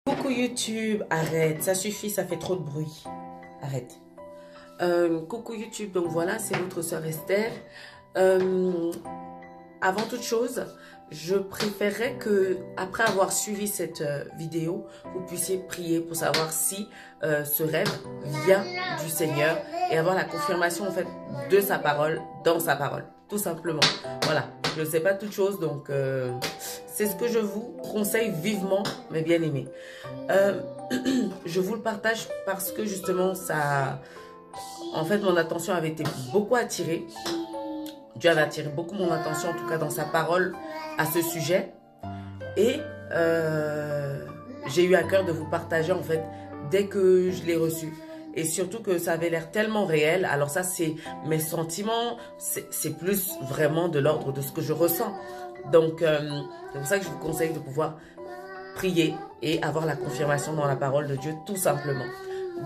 Coucou YouTube, arrête, ça suffit, ça fait trop de bruit. Arrête. Coucou YouTube, donc voilà, c'est votre sœur Esther. Avant toute chose, je préférerais que, après avoir suivi cette vidéo, vous puissiez prier pour savoir si ce rêve vient du Seigneur et avoir la confirmation en fait de sa parole dans sa parole, tout simplement. Voilà, je ne sais pas toute chose, donc c'est ce que je vous conseille vivement, mes bien-aimés. Je vous le partage parce que justement, ça, en fait, mon attention avait été beaucoup attirée. Dieu avait attiré beaucoup mon attention, en tout cas dans sa parole, à ce sujet. Et j'ai eu à cœur de vous partager, en fait, dès que je l'ai reçu. Et surtout que ça avait l'air tellement réel. Alors ça, c'est mes sentiments. C'est plus vraiment de l'ordre de ce que je ressens. Donc, c'est pour ça que je vous conseille de pouvoir prier et avoir la confirmation dans la parole de Dieu, tout simplement.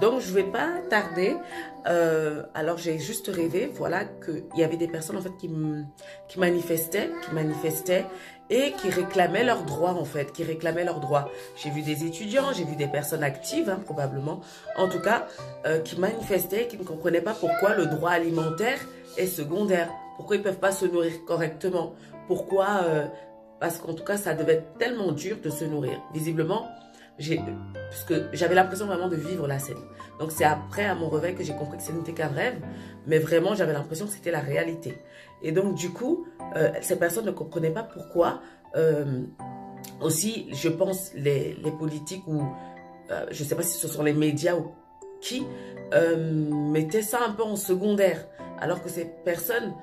Donc, je ne vais pas tarder. Alors, j'ai juste rêvé, voilà, qu'il y avait des personnes, en fait, qui manifestaient et qui réclamaient leurs droits, en fait, qui réclamaient leurs droits. J'ai vu des étudiants, j'ai vu des personnes actives, hein, probablement, en tout cas, qui manifestaient, qui ne comprenaient pas pourquoi le droit alimentaire est secondaire. Pourquoi ils ne peuvent pas se nourrir correctement. Pourquoi, parce qu'en tout cas, ça devait être tellement dur de se nourrir. Visiblement, puisque j'avais l'impression vraiment de vivre la scène. Donc c'est après à mon réveil que j'ai compris que ce n'était qu'un rêve, mais vraiment j'avais l'impression que c'était la réalité. Et donc du coup, ces personnes ne comprenaient pas pourquoi aussi, je pense, les politiques ou je ne sais pas si ce sont les médias ou qui mettaient ça un peu en secondaire, alors que ces personnes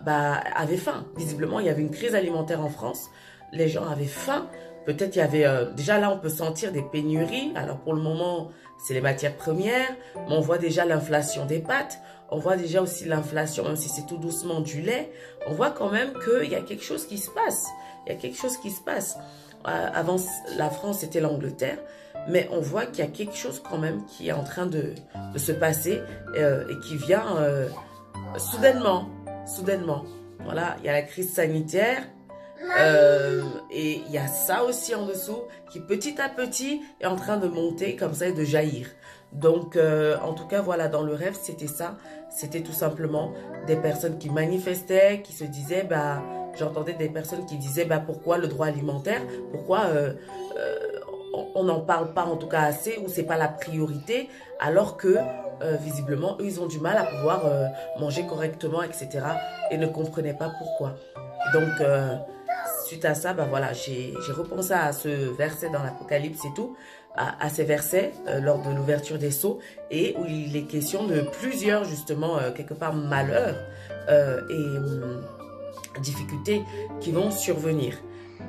avaient faim. Visiblement, il y avait une crise alimentaire en France, les gens avaient faim. Peut-être il y avait, déjà là on peut sentir des pénuries, alors pour le moment c'est les matières premières, mais on voit déjà l'inflation des pâtes, on voit déjà aussi l'inflation, même si c'est tout doucement du lait, on voit quand même qu'il y a quelque chose qui se passe, il y a quelque chose qui se passe. Avant la France c'était l'Angleterre, mais on voit qu'il y a quelque chose quand même qui est en train de se passer et qui vient soudainement. Voilà, il y a la crise sanitaire. Et il y a ça aussi en dessous qui petit à petit est en train de monter comme ça et de jaillir. Donc en tout cas voilà, dans le rêve c'était ça, c'était tout simplement des personnes qui manifestaient, qui se disaient j'entendais des personnes qui disaient pourquoi le droit alimentaire, pourquoi on n'en parle pas en tout cas assez, ou c'est pas la priorité, alors que visiblement eux ils ont du mal à pouvoir manger correctement, etc. et ne comprenaient pas pourquoi. Donc suite à ça, voilà, j'ai repensé à ce verset dans l'Apocalypse et tout, à ces versets lors de l'ouverture des sceaux, et où il est question de plusieurs, justement, quelque part, malheurs et difficultés qui vont survenir.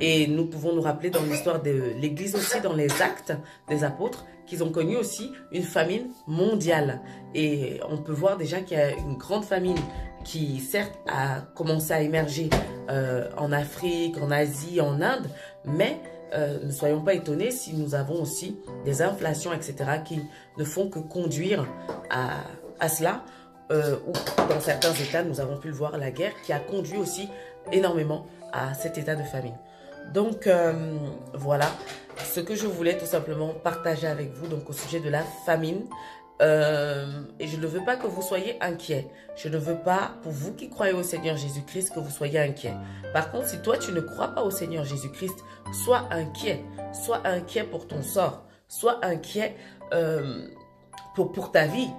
Et nous pouvons nous rappeler dans l'histoire de l'Église aussi, dans les actes des apôtres, qu'ils ont connu aussi une famine mondiale. Et on peut voir déjà qu'il y a une grande famine qui certes a commencé à émerger en Afrique, en Asie, en Inde, mais ne soyons pas étonnés si nous avons aussi des inflations, etc., qui ne font que conduire à cela, ou dans certains États, nous avons pu le voir, la guerre qui a conduit aussi énormément à cet état de famine. Donc voilà ce que je voulais tout simplement partager avec vous donc au sujet de la famine. Et je ne veux pas que vous soyez inquiets. Je ne veux pas, pour vous qui croyez au Seigneur Jésus-Christ, que vous soyez inquiets. Par contre, si toi tu ne crois pas au Seigneur Jésus-Christ, sois inquiet. Sois inquiet pour ton sort. Sois inquiet pour ta vie.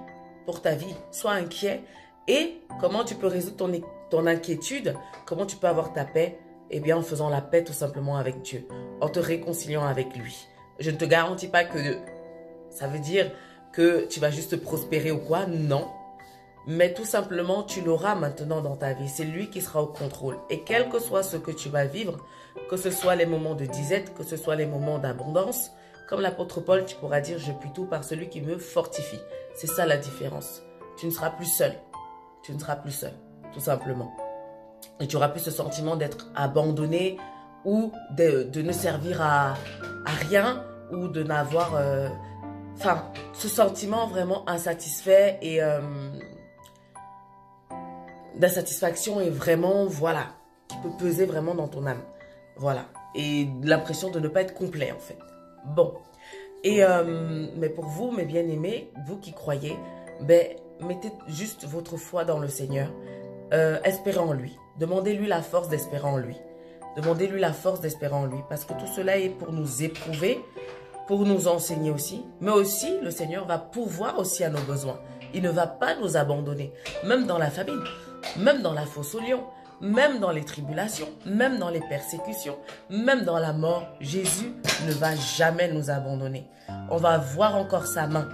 Pour ta vie. Sois inquiet. Et comment tu peux résoudre ton inquiétude? Comment tu peux avoir ta paix? Eh bien, en faisant la paix tout simplement avec Dieu. En te réconciliant avec lui. Je ne te garantis pas que ça veut dire que tu vas juste prospérer ou quoi, non. Mais tout simplement, tu l'auras maintenant dans ta vie. C'est lui qui sera au contrôle. Et quel que soit ce que tu vas vivre, que ce soit les moments de disette, que ce soit les moments d'abondance, comme l'apôtre Paul, tu pourras dire « Je puis tout par celui qui me fortifie ». C'est ça la différence. Tu ne seras plus seul. Tu ne seras plus seul, tout simplement. Et tu n'auras plus ce sentiment d'être abandonné ou de ne servir à rien ou de n'avoir... Enfin, ce sentiment vraiment insatisfait et d'insatisfaction est vraiment, voilà, qui peut peser vraiment dans ton âme. Voilà. Et l'impression de ne pas être complet, en fait. Bon. Et mais pour vous, mes bien-aimés, vous qui croyez, ben, mettez juste votre foi dans le Seigneur. Espérez en lui. Demandez-lui la force d'espérer en lui. Demandez-lui la force d'espérer en lui. Parce que tout cela est pour nous éprouver, pour nous enseigner aussi. Mais aussi, le Seigneur va pourvoir aussi à nos besoins. Il ne va pas nous abandonner. Même dans la famine, même dans la fosse au lion, même dans les tribulations, même dans les persécutions, même dans la mort, Jésus ne va jamais nous abandonner. On va voir encore sa main.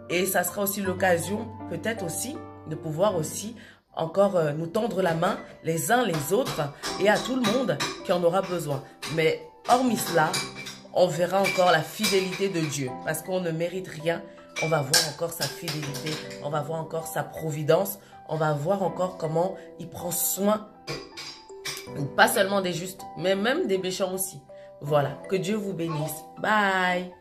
Et ça sera aussi l'occasion, peut-être aussi, de pouvoir aussi encore nous tendre la main les uns les autres et à tout le monde qui en aura besoin. Mais hormis cela, on verra encore la fidélité de Dieu parce qu'on ne mérite rien. On va voir encore sa fidélité, on va voir encore sa providence, on va voir encore comment il prend soin, pas seulement des justes, mais même des méchants aussi. Voilà, que Dieu vous bénisse. Bye!